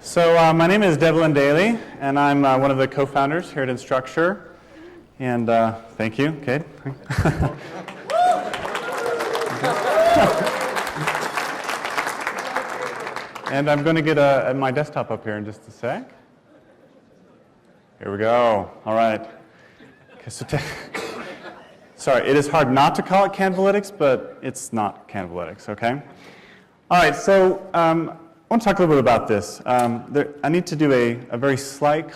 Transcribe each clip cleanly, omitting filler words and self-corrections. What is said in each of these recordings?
My name is Devlin Daly, and I'm one of the co-founders here at Instructure. And thank you, Kate. And I'm going to get my desktop up here in just a sec. Here we go. All right. Okay, so sorry, it is hard not to call it Canvalytics, but it's not Canvalytics, okay? All right, so I want to talk a little bit about this. I need to do a very slight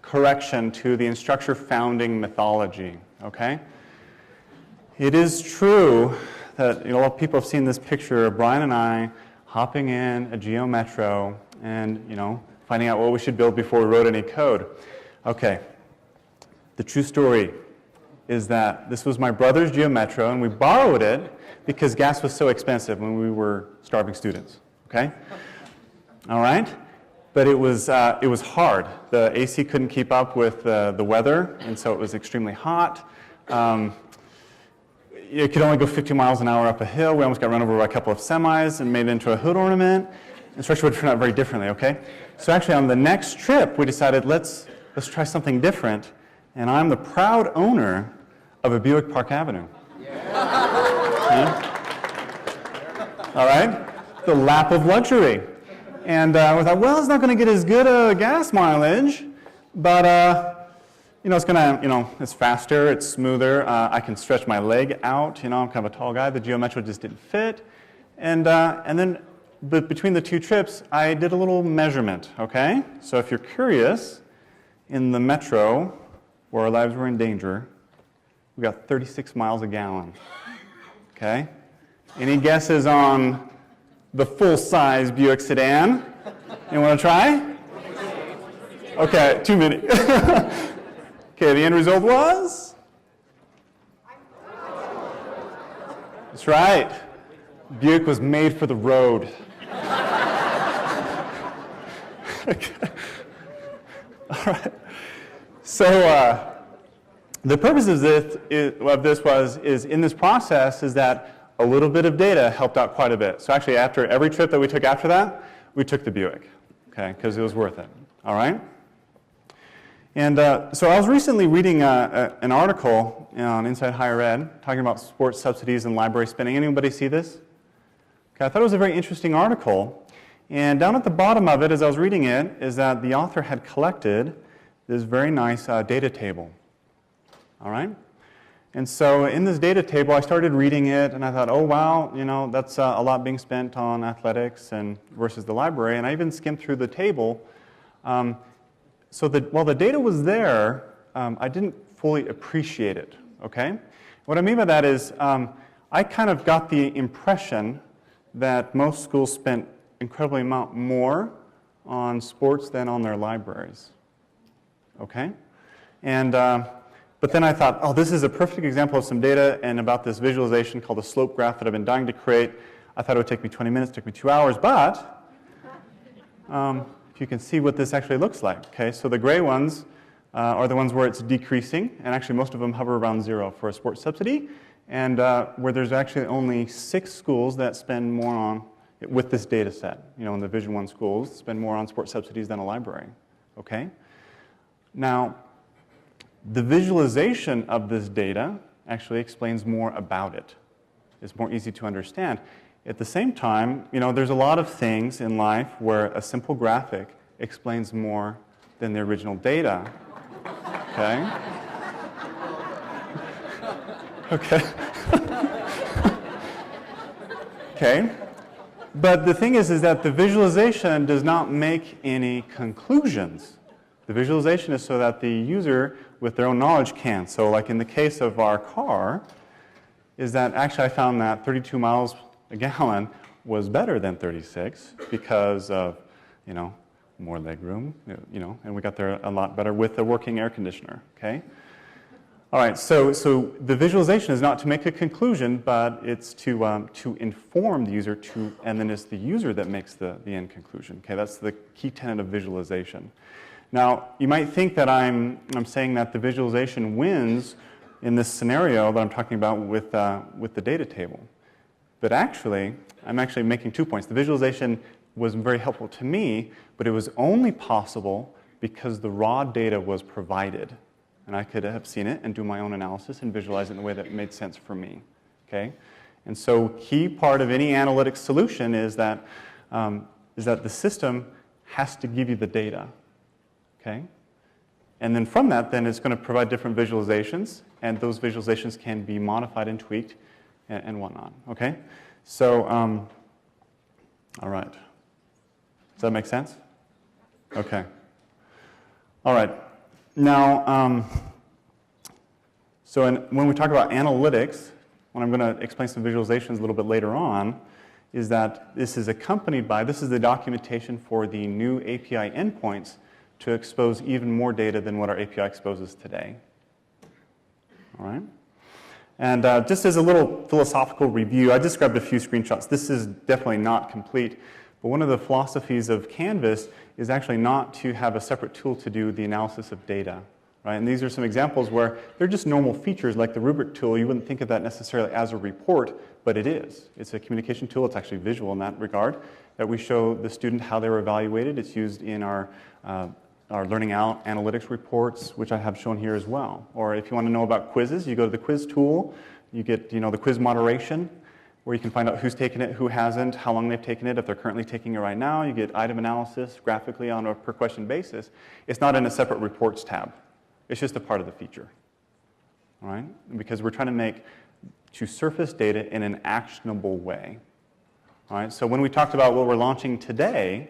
correction to the Instructure founding mythology, okay? It is true that a lot of people have seen this picture of Brian and I hopping in a Geo Metro and, finding out what we should build before we wrote any code. Okay, the true story is that this was my brother's Geo Metro, and we borrowed it because gas was so expensive when we were starving students, okay? All right? But it was hard. The AC couldn't keep up with the weather, and so it was extremely hot. It could only go 50 miles an hour up a hill. We almost got run over by a couple of semis and made it into a hood ornament. Instructure would turn out very differently, okay? So actually on the next trip, we decided let's try something different, and I'm the proud owner of a Buick Park Avenue. Yeah? All right? The lap of luxury. And we thought, well, it's not going to get as good a gas mileage, but it's going to, it's faster, it's smoother. I can stretch my leg out. I'm kind of a tall guy. The Geo Metro just didn't fit. But between the two trips, I did a little measurement, okay? So if you're curious, in the Metro, where our lives were in danger, we got 36 miles a gallon, okay? Any guesses on the full-size Buick sedan? You want to try? Okay, too many. Okay, the end result was? That's right. Buick was made for the road. Okay. All right. So the purpose of this is in this process is that a little bit of data helped out quite a bit. So actually, after every trip that we took after that, we took the Buick, okay, because it was worth it. All right. And so I was recently reading an article on Inside Higher Ed talking about sports subsidies and library spending. Anybody see this? Okay, I thought it was a very interesting article. And down at the bottom of it, as I was reading it, is that the author had collected this very nice data table. All right? And so in this data table, I started reading it, and I thought, oh, wow, that's a lot being spent on athletics and versus the library. And I even skimmed through the table. So while the data was there, I didn't fully appreciate it, okay? What I mean by that is I kind of got the impression that most schools spent incredibly amount more on sports than on their libraries, okay? And but then I thought, oh, this is a perfect example of some data and about this visualization called a slope graph that I've been dying to create. I thought it would take me 20 minutes, it took me 2 hours, but if you can see what this actually looks like, okay? So the gray ones are the ones where it's decreasing, and actually most of them hover around 0 for a sports subsidy, and where there's actually only 6 schools that spend more on, with this data set, in the Division I schools, spend more on sports subsidies than a library, okay? Now, the visualization of this data actually explains more about it. It's more easy to understand. At the same time, there's a lot of things in life where a simple graphic explains more than the original data, okay? Okay. Okay. But the thing is that the visualization does not make any conclusions. The visualization is so that the user, with their own knowledge, can. So like in the case of our car, is that actually I found that 32 miles a gallon was better than 36 because of, more legroom, and we got there a lot better with the working air conditioner, okay? All right, so the visualization is not to make a conclusion, but it's to inform the user and then it's the user that makes the end conclusion. Okay, that's the key tenet of visualization. Now, you might think that I'm saying that the visualization wins in this scenario that I'm talking about with the data table, but actually, I'm actually making 2 points. The visualization was very helpful to me, but it was only possible because the raw data was provided. And I could have seen it and do my own analysis and visualize it in a way that made sense for me. Okay? And so key part of any analytics solution is that the system has to give you the data. Okay? And then from that, then it's going to provide different visualizations, and those visualizations can be modified and tweaked and whatnot. Okay? So, all right. Does that make sense? Okay. All right. Now, when we talk about analytics, when I'm going to explain some visualizations a little bit later on, is that this is accompanied by, this is the documentation for the new API endpoints to expose even more data than what our API exposes today. All right? And just as a little philosophical review, I just grabbed a few screenshots. This is definitely not complete, but one of the philosophies of Canvas is actually not to have a separate tool to do the analysis of data. Right? And these are some examples where they're just normal features like the rubric tool. You wouldn't think of that necessarily as a report, but it is. It's a communication tool. It's actually visual in that regard, that we show the student how they were evaluated. It's used in our learning analytics reports, which I have shown here as well. Or if you want to know about quizzes, you go to the quiz tool. You get the quiz moderation, where you can find out who's taken it, who hasn't, how long they've taken it, if they're currently taking it right now. You get item analysis graphically on a per question basis. It's not in a separate reports tab. It's just a part of the feature. All right? Because we're trying to surface data in an actionable way. All right? So when we talked about what we're launching today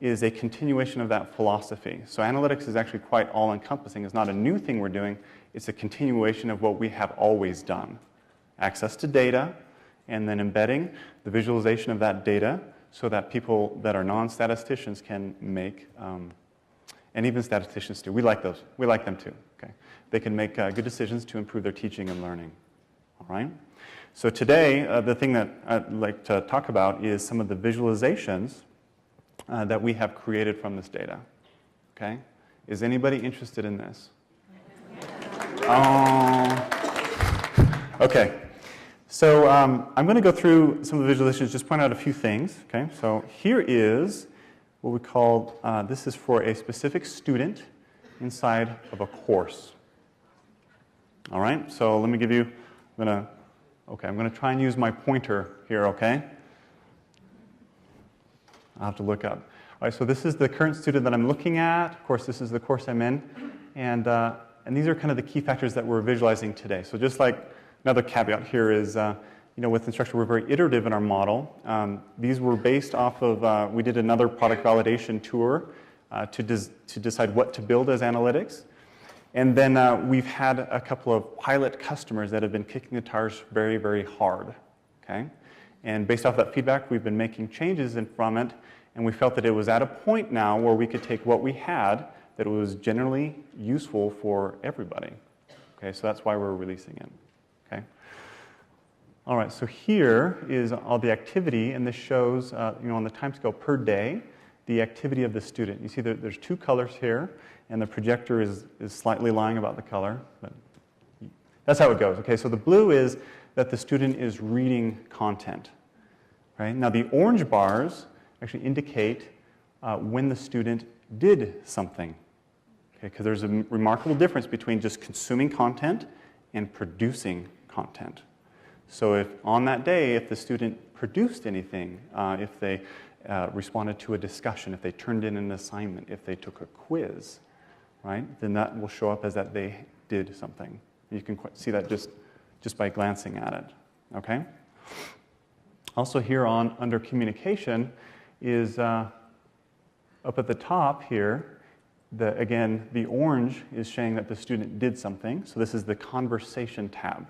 is a continuation of that philosophy. So analytics is actually quite all-encompassing. It's not a new thing we're doing. It's a continuation of what we have always done. Access to data, and then embedding the visualization of that data so that people that are non-statisticians can make, and even statisticians too. We like those. We like them too. Okay? They can make good decisions to improve their teaching and learning. All right? So today, the thing that I'd like to talk about is some of the visualizations that we have created from this data. Okay? Is anybody interested in this? Okay. So I'm going to go through some of the visualizations, just point out a few things. Okay? So here is what we call, this is for a specific student inside of a course. All right? So let me give you, I'm going to try and use my pointer here, okay? I'll have to look up. All right, so this is the current student that I'm looking at. Of course, this is the course I'm in. And these are kind of the key factors that we're visualizing today. So just like another caveat here is, with instruction, we're very iterative in our model. These were based off of, we did another product validation tour to decide what to build as analytics. And then we've had a couple of pilot customers that have been kicking the tires very, very hard. Okay? And based off that feedback, we've been making changes from it, and we felt that it was at a point now where we could take what we had that was generally useful for everybody. Okay, so that's why we're releasing it. Okay. All right, so here is all the activity, and this shows, on the timescale per day, the activity of the student. You see there's two colors here, and the projector is slightly lying about the color, but that's how it goes. Okay, so the blue is that the student is reading content. Right? Now the orange bars actually indicate when the student did something. Okay, because there's a remarkable difference between just consuming content and producing content. So if on that day, if the student produced anything, if they responded to a discussion, if they turned in an assignment, if they took a quiz, right, then that will show up as that they did something. You can see that just by glancing at it. Okay. Also here under communication is up at the top here. Again, the orange is showing that the student did something. So this is the conversation tab.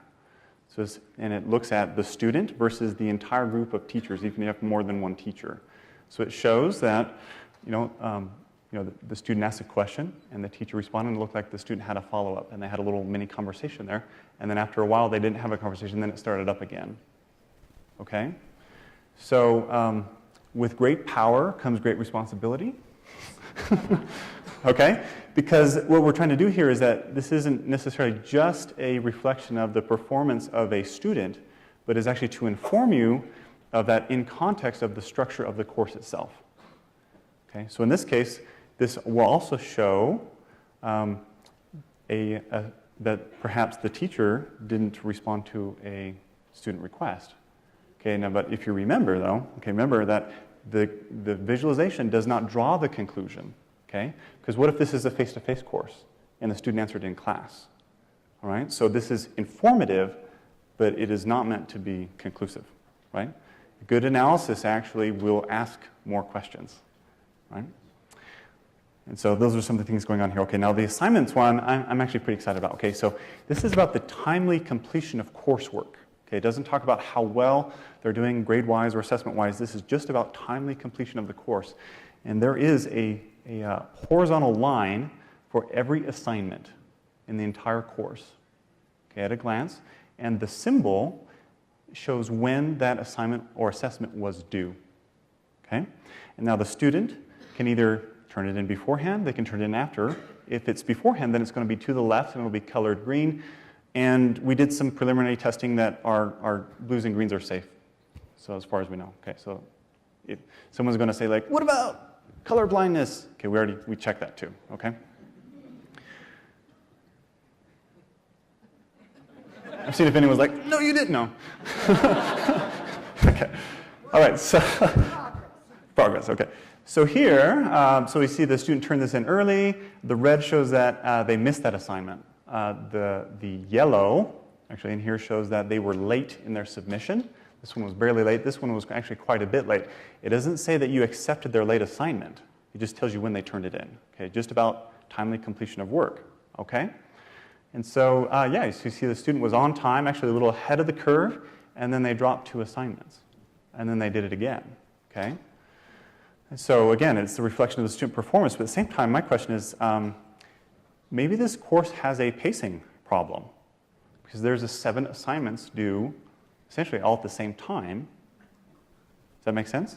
So and it looks at the student versus the entire group of teachers, even if you have more than one teacher. So it shows that the student asked a question and the teacher responded, and it looked like the student had a follow-up and they had a little mini conversation there. And then after a while they didn't have a conversation, then it started up again. Okay? So with great power comes great responsibility. Okay? Because what we're trying to do here is that this isn't necessarily just a reflection of the performance of a student, but is actually to inform you of that in context of the structure of the course itself. Okay, so in this case, this will also show that perhaps the teacher didn't respond to a student request. Okay, now, but if you remember though, okay, remember that the visualization does not draw the conclusion, okay? Because what if this is a face-to-face course and the student answered in class? All right, so this is informative, but it is not meant to be conclusive, right? Good analysis actually will ask more questions, right? And so those are some of the things going on here. Okay, now the assignments one, I'm actually pretty excited about. Okay, so this is about the timely completion of coursework. Okay, it doesn't talk about how well they're doing grade-wise or assessment-wise. This is just about timely completion of the course. And there is a horizontal line for every assignment in the entire course, okay, at a glance. And the symbol shows when that assignment or assessment was due. Okay? And now the student can either turn it in beforehand, they can turn it in after. If it's beforehand, then it's going to be to the left and it'll be colored green. And we did some preliminary testing that our blues and greens are safe. So as far as we know. Okay, so if someone's going to say like, what about color blindness? Okay, we checked that too, okay? I've seen if anyone's like, no, you didn't know. Okay, all right, so progress, okay. So here, so we see the student turn this in early. The red shows that they missed that assignment. The yellow, actually in here, shows that they were late in their submission. This one was barely late. This one was actually quite a bit late. It doesn't say that you accepted their late assignment. It just tells you when they turned it in. Okay, just about timely completion of work. Okay, and so yeah, so you see the student was on time, actually a little ahead of the curve, and then they dropped 2 assignments, and then they did it again. Okay. So again, it's the reflection of the student performance, but at the same time, my question is, maybe this course has a pacing problem because there's 7 assignments due essentially all at the same time. Does that make sense?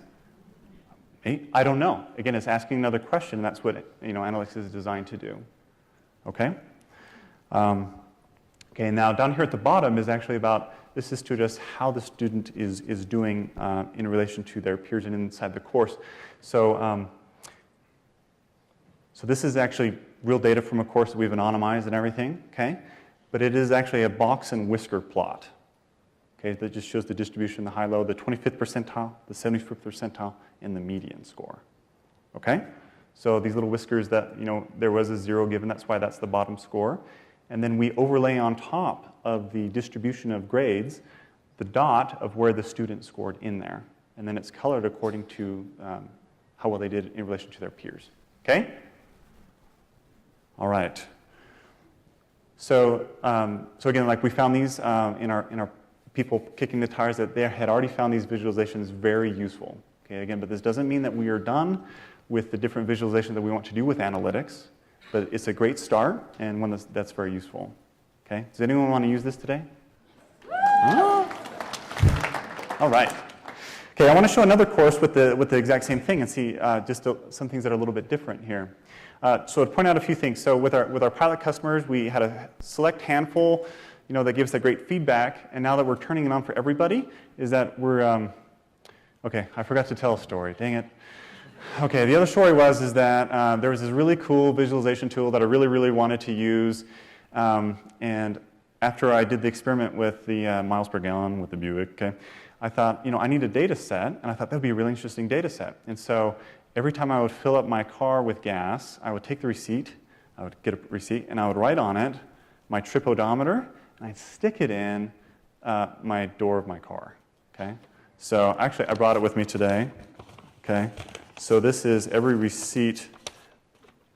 I don't know. Again, it's asking another question, and that's what analytics is designed to do. Okay? Okay, now down here at the bottom is actually about, this is to address how the student is doing in relation to their peers and inside the course. So, so this is actually real data from a course that we've anonymized and everything, okay? But it is actually a Box-and-Whisker Plot, okay, that just shows the distribution, the high-low, the 25th percentile, the 75th percentile, and the median score, okay? So these little whiskers that, there was a 0 given, that's why that's the bottom score. And then we overlay on top of the distribution of grades the dot of where the student scored in there. And then it's colored according to how well they did in relation to their peers. Okay? All right. So, so again, like we found these in our people kicking the tires, that they had already found these visualizations very useful. Okay, again, but this doesn't mean that we are done with the different visualizations that we want to do with analytics. But it's a great start and one that's very useful. Okay? Does anyone want to use this today? All right. Okay, I want to show another course with the exact same thing and see just some things that are a little bit different here. So to point out a few things. So with our pilot customers, we had a select handful, that gave us that great feedback. And now that we're turning it on for everybody, is that we're okay, I forgot to tell a story. Dang it. Okay, the other story is that there was this really cool visualization tool that I really, really wanted to use. And after I did the experiment with the miles per gallon with the Buick, okay, I thought, I need a data set, and I thought that would be a really interesting data set. And so every time I would fill up my car with gas, I would take the receipt, I would get a receipt, and I would write on it my trip odometer, and I'd stick it in my door of my car, okay? So actually, I brought it with me today, okay? So this is every receipt,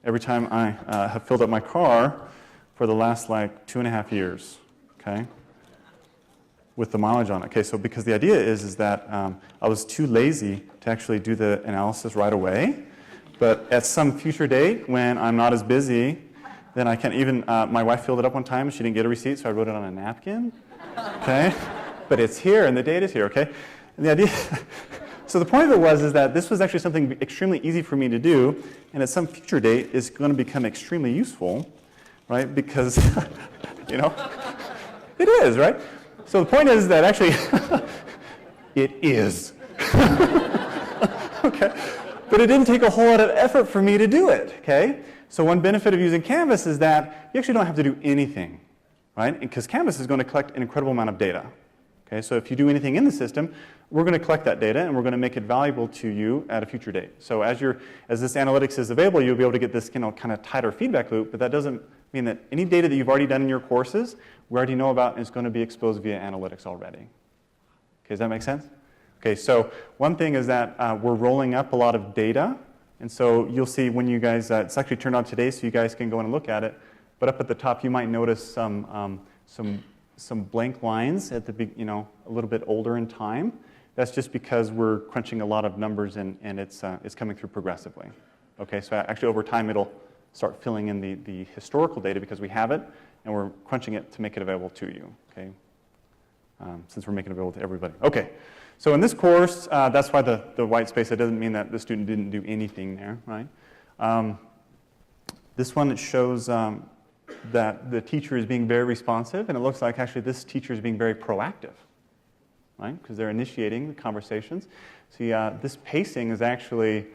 every time I have filled up my car for the last 2.5 years, okay, with the mileage on it. Okay, so because the idea is that I was too lazy to actually do the analysis right away, but at some future date when I'm not as busy, then I can even, my wife filled it up one time and she didn't get a receipt, so I wrote it on a napkin, okay, but it's here and the data's here, okay, and the idea, so the point of it is that this was actually something extremely easy for me to do, and at some future date is going to become extremely useful, right? Because, it is, right? So the point is that actually, it is. Okay. But it didn't take a whole lot of effort for me to do it, okay? So one benefit of using Canvas is that you actually don't have to do anything, right? Because Canvas is going to collect an incredible amount of data. Okay, so if you do anything in the system, we're going to collect that data and we're going to make it valuable to you at a future date. So as this analytics is available, you'll be able to get this kind of tighter feedback loop, but that doesn't mean that any data that you've already done in your courses, we already know about and is going to be exposed via analytics already. Okay, does that make sense? Okay, so one thing is that we're rolling up a lot of data, and so you'll see when you guys, it's actually turned on today so you guys can go in and look at it, but up at the top you might notice some blank lines at the, a little bit older in time. That's just because we're crunching a lot of numbers and it's coming through progressively. Okay, so actually over time it'll start filling in the historical data because we have it and we're crunching it to make it available to you. Okay, since we're making it available to everybody. Okay, so in this course, that's why the white space, it doesn't mean that the student didn't do anything there, right? This one, it shows that the teacher is being very responsive, and it looks like actually this teacher is being very proactive, right? Because they're initiating the conversations. See, this pacing is actually,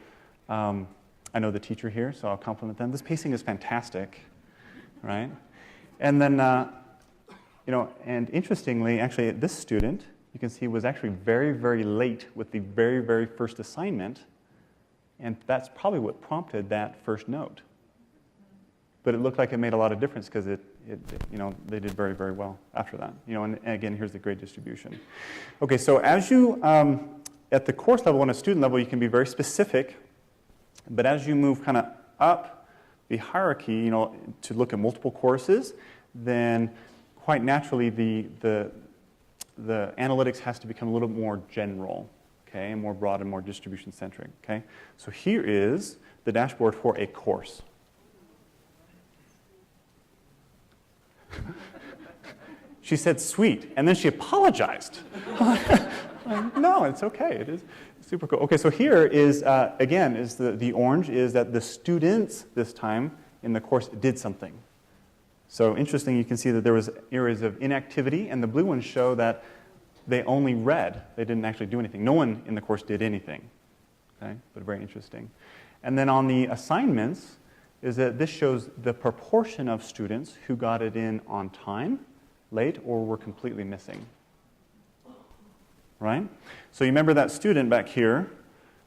I know the teacher here, so I'll compliment them. This pacing is fantastic, right? And then, and interestingly, actually, this student, you can see, was actually very, very late with the very, very first assignment, and that's probably what prompted that first note. But it looked like it made a lot of difference because they did very, very well after that. And again, here's the grade distribution. Okay, so as you, at the course level and a student level, you can be very specific. But as you move kind of up the hierarchy, to look at multiple courses, then quite naturally the analytics has to become a little more general, okay, and more broad and more distribution centric. Okay, so here is the dashboard for a course. She said, sweet, and then she apologized. No, it's okay. It is super cool. Okay, so here is, again, is the orange is that the students this time in the course did something. So interesting, you can see that there was areas of inactivity, and the blue ones show that they only read. They didn't actually do anything. No one in the course did anything. Okay, but very interesting. And then on the assignments, is that this shows the proportion of students who got it in on time, late, or were completely missing. Right? So you remember that student back here,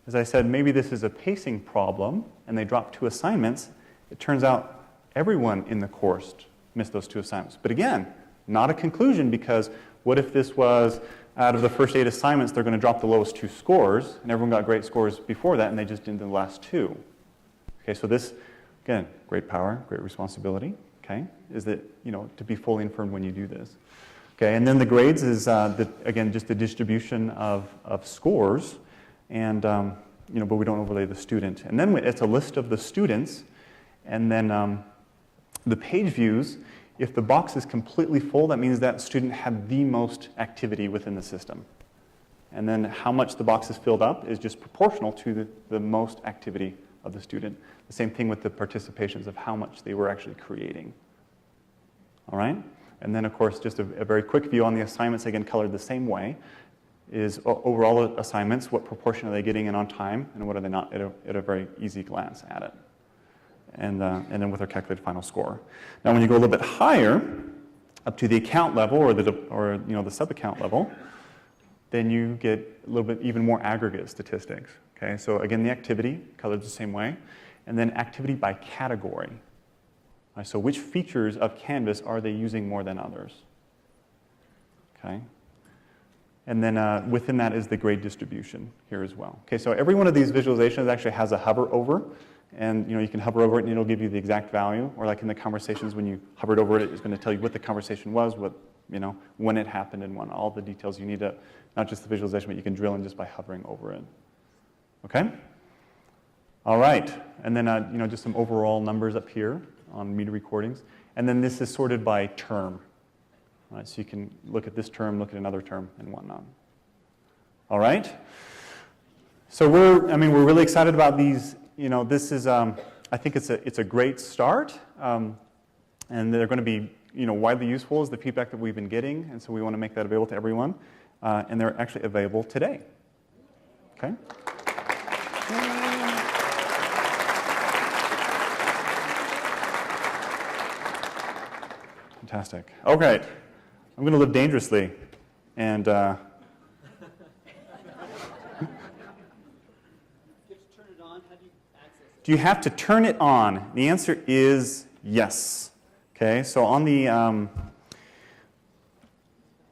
as I said, maybe this is a pacing problem, and they dropped 2 assignments. It turns out everyone in the course missed those 2 assignments. But again, not a conclusion, because what if this was, out of the first 8 assignments, they're going to drop the lowest 2 scores, and everyone got great scores before that, and they just didn't the last 2. Okay, so this, again, great power, great responsibility, okay, is that, to be fully informed when you do this. Okay, and then the grades is, again, just the distribution of scores, and, but we don't overlay the student. And then it's a list of the students, and then the page views, if the box is completely full, that means that student had the most activity within the system. And then how much the box is filled up is just proportional to the most activity of the student. The same thing with the participations of how much they were actually creating. All right? And then, of course, just a very quick view on the assignments, again, colored the same way, is overall assignments, what proportion are they getting in on time, and what are they not, at a very easy glance at it. And then with our calculated final score. Now, when you go a little bit higher, up to the account level or the sub-account level, then you get a little bit even more aggregate statistics. Okay, so again, the activity colored the same way, and then activity by category. Right, so which features of Canvas are they using more than others? Okay, and then within that is the grade distribution here as well. Okay, so every one of these visualizations actually has a hover over, and you can hover over it and it'll give you the exact value, or like in the conversations, when you hovered over it, it's going to tell you what the conversation was, what when it happened, and when, all the details you need to, not just the visualization, but you can drill in just by hovering over it. Okay? All right, and then just some overall numbers up here on meter recordings, and then this is sorted by term. All right, so you can look at this term, look at another term, and whatnot. All right. So we're really excited about these. This is, I think it's a great start, and they're going to be widely useful as the feedback that we've been getting, and so we want to make that available to everyone, and they're actually available today. Okay. Fantastic. Okay, I'm going to live dangerously, and do you have to turn it on? The answer is yes. Okay, so on the,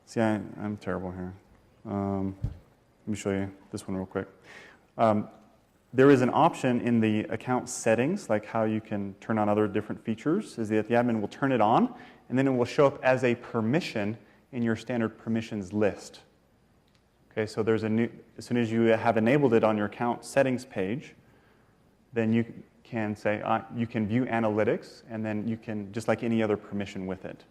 see, I'm terrible here. Let me show you this one real quick. There is an option in the account settings, like how you can turn on other different features, is that the admin will turn it on, and then it will show up as a permission in your standard permissions list. Okay, so there's a new, as soon as you have enabled it on your account settings page, then you can say, you can view analytics, and then you can, just like any other permission with it.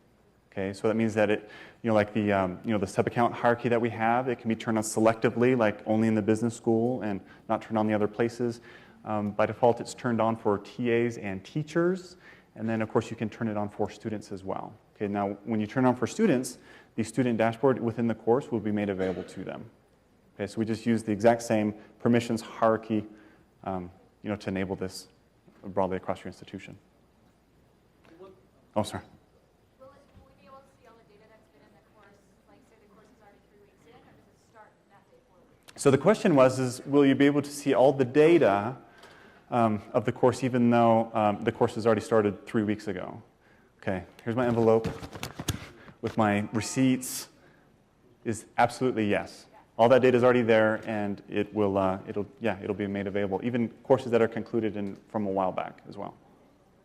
Okay, so that means that it, like the, the sub-account hierarchy that we have, it can be turned on selectively, like only in the business school and not turned on the other places. By default, it's turned on for TAs and teachers, and then of course you can turn it on for students as well. Okay, now when you turn it on for students, the student dashboard within the course will be made available to them. Okay, so we just use the exact same permissions hierarchy, to enable this broadly across your institution. Oh, sorry. Will we be able to see all the data that's been in the course, like say the course is already 3 weeks in, or does it start that day forward? So the question was, will you be able to see all the data of the course even though the course has already started 3 weeks ago? Okay, here's my envelope with my receipts. Is absolutely yes. All that data is already there, and it will, it'll be made available. Even courses that are concluded from a while back as well.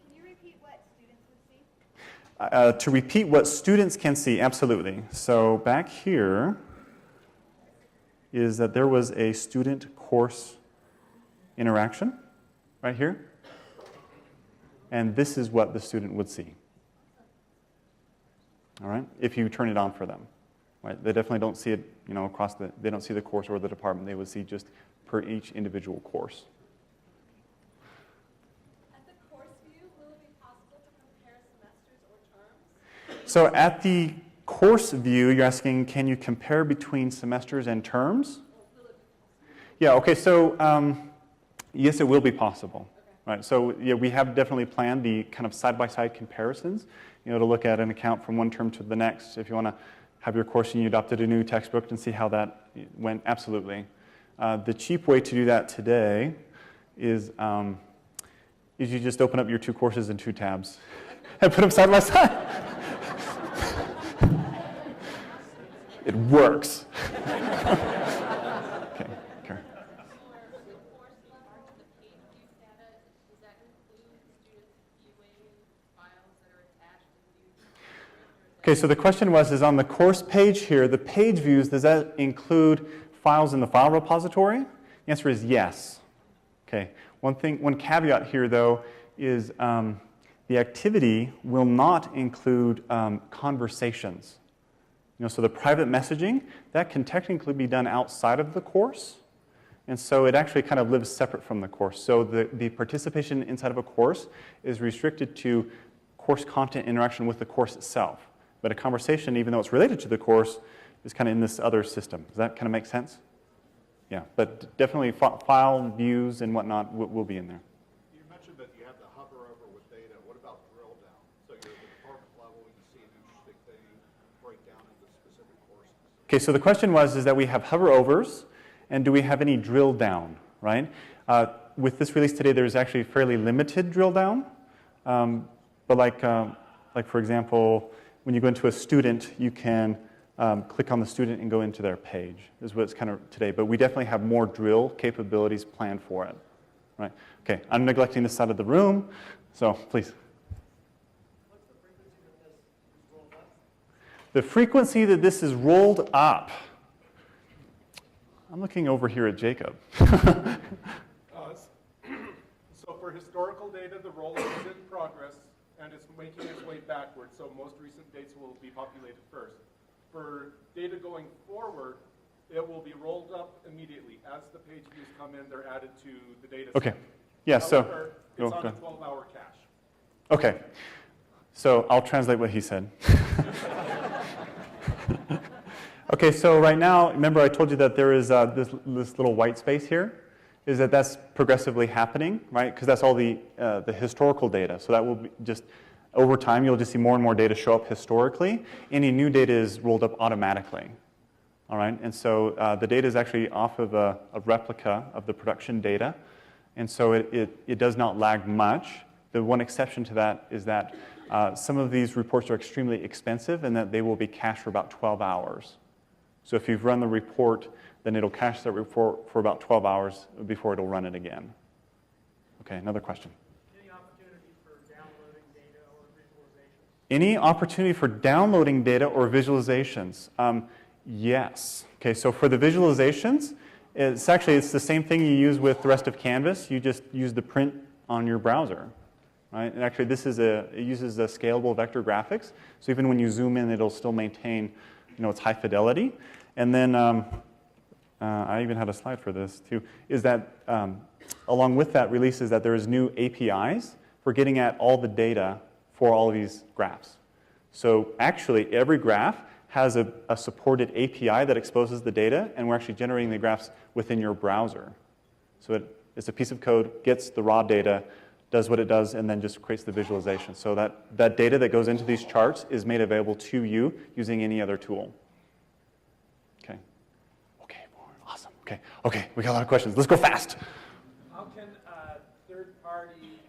Can you repeat what students would see? To repeat what students can see, absolutely. So back here is that there was a student course interaction right here, and this is what the student would see. All right, if you turn it on for them. Right? They definitely don't see it, across they don't see the course or the department. They would see just per each individual course. At the course view, will it be possible to compare semesters or terms? So at the course view, you're asking, can you compare between semesters and terms? Yeah, okay, so yes, it will be possible. Okay. Right, so yeah, we have definitely planned the kind of side-by-side comparisons, to look at an account from one term to the next. If you want to have your course and you adopted a new textbook and see how that went, absolutely. The cheap way to do that today is you just open up your two courses in 2 tabs and put them side by side. It works. Okay, okay. Okay, so the question was, is on the course page here, the page views, does that include files in the file repository? The answer is yes. Okay, one caveat here though is the activity will not include conversations. So the private messaging, that can technically be done outside of the course, and so it actually kind of lives separate from the course. So the participation inside of a course is restricted to course content interaction with the course itself. But a conversation, even though it's related to the course, is kind of in this other system. Does that kind of make sense? Yeah, but definitely file views and whatnot will be in there. You mentioned that you have to hover over with data. What about drill down? So you're at the department level, you see an interesting thing, break down into specific courses. Okay, so the question is that we have hover overs, and do we have any drill down, right? With this release today, there's actually fairly limited drill down. But like for example, when you go into a student, you can click on the student and go into their page, is what it's kind of today. But we definitely have more drill capabilities planned for it. Right? Okay, I'm neglecting this side of the room, so please. What's the frequency that this is rolled up? The frequency that this is rolled up. I'm looking over here at Jacob. So for historical data, the rollup is in progress, and it's making its way backwards, so most recent dates will be populated first. For data going forward, it will be rolled up immediately. As the page views come in, they're added to the data set. Okay. Yeah, However, so it's on a 12-hour cache. Okay. So I'll translate what he said. Okay, so right now, remember I told you that there is this little white space here, is that's progressively happening, right? Because that's all the historical data. So that will be just Over time, you'll just see more and more data show up historically. Any new data is rolled up automatically. All right, and so the data is actually off of a replica of the production data, and so it does not lag much. The one exception to that is that some of these reports are extremely expensive and that they will be cached for about 12 hours. So if you've run the report, then it'll cache that report for about 12 hours before it'll run it again. Okay, another question. Any opportunity for downloading data or visualizations? Any opportunity for downloading data or visualizations? Yes. Okay, so for the visualizations, it's the same thing you use with the rest of Canvas. You just use the print on your browser, right? And actually, it uses the scalable vector graphics. So even when you zoom in, it'll still maintain, its high fidelity. And then I even had a slide for this too. Is that along with that release is that there is new APIs for getting at all the data for all of these graphs. So actually, every graph has a supported API that exposes the data, and we're actually generating the graphs within your browser. So it's a piece of code, gets the raw data, does what it does, and then just creates the visualization. So that data that goes into these charts is made available to you using any other tool. Okay. Okay, awesome. Okay, we got a lot of questions. Let's go fast. How can third-party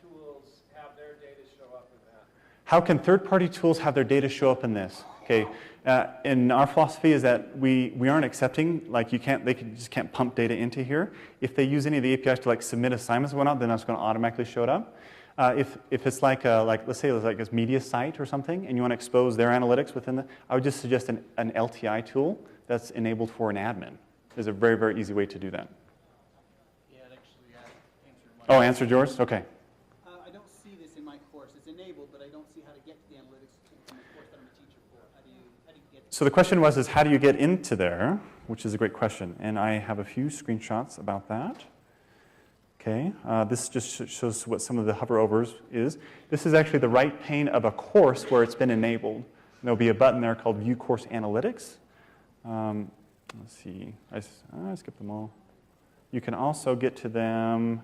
tools have their data show up in that? How can third-party tools have their data show up in this? Okay, and our philosophy is that we aren't accepting, they just can't pump data into here. If they use any of the APIs to submit assignments and whatnot, then that's going to automatically show it up. If it's let's say it's like a media site or something, and you want to expose their analytics within I would just suggest an LTI tool that's enabled for an admin. There's a very, very easy way to do that. Yeah, it actually answered my answered yours? Okay. I don't see this in my course. It's enabled, but I don't see how to get to the analytics in the course that I'm a teacher for. How do you get to So the question was, how do you get into there? Which is a great question. And I have a few screenshots about that. Okay, this just shows what some of the hover overs is. This is actually the right pane of a course where it's been enabled. There'll be a button there called View Course Analytics. Let's see, I skipped them all. You can also get to them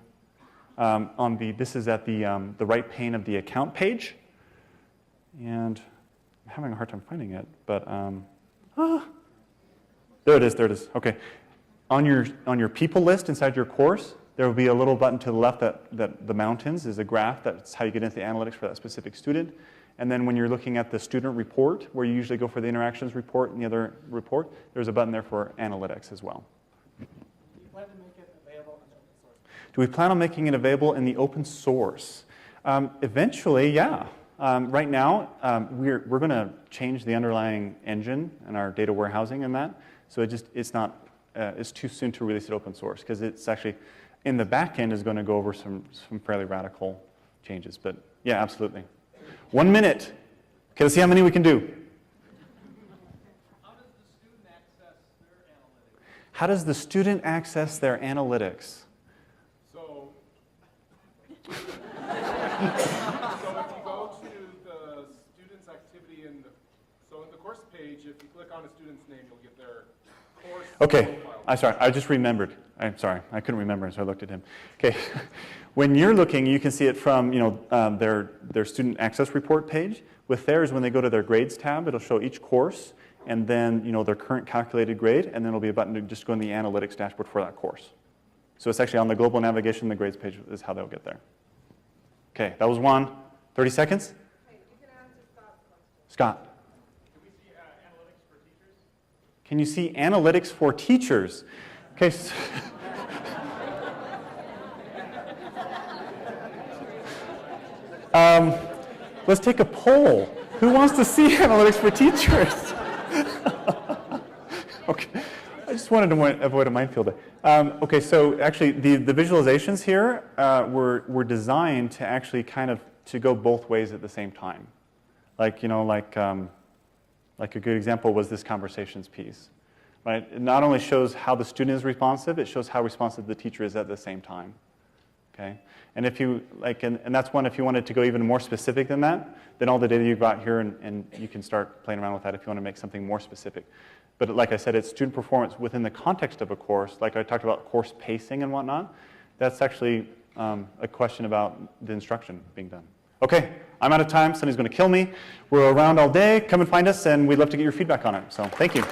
this is at the right pane of the account page. And I'm having a hard time finding it, but there it is. Okay, on your people list inside your course, there will be a little button to the left that the mountains is a graph. That's how you get into the analytics for that specific student. And then when you're looking at the student report, where you usually go for the interactions report and the other report, there's a button there for analytics as well. Do you plan to make it available in open source? Do we plan on making it available in the open source? Eventually, yeah. Right now, we're going to change the underlying engine and our data warehousing and that. So it's too soon to release it open source because it's actually in the back end is going to go over some fairly radical changes. But yeah, absolutely. 1 minute. Okay, let's see how many we can do. How does the student access their analytics? How does the student access their analytics? So if you go to the student's activity in the course page, if you click on a student's name, you'll get their course profile. I'm sorry, I just remembered. I'm sorry, I couldn't remember, so I looked at him. Okay, when you're looking, you can see it from their student access report page. With theirs, when they go to their grades tab, it'll show each course, and then their current calculated grade, and then there'll be a button to just go in the analytics dashboard for that course. So it's actually on the global navigation, the grades page is how they'll get there. Okay, that was one. 30 seconds? Okay, you can answer Scott's question. Scott. Can we see analytics for teachers? Can you see analytics for teachers? Okay. Let's take a poll. Who wants to see analytics for teachers? Okay. I just wanted to avoid a minefield. Okay, so actually the visualizations here were designed to actually to go both ways at the same time. Like a good example was this conversations piece. Right? It not only shows how the student is responsive, it shows how responsive the teacher is at the same time. Okay? And if you and that's one, if you wanted to go even more specific than that, then all the data you've got here and you can start playing around with that if you want to make something more specific. But like I said, it's student performance within the context of a course. Like I talked about course pacing and whatnot. That's actually a question about the instruction being done. Okay, I'm out of time. Sunny's going to kill me. We're around all day. Come and find us, and we'd love to get your feedback on it. So thank you.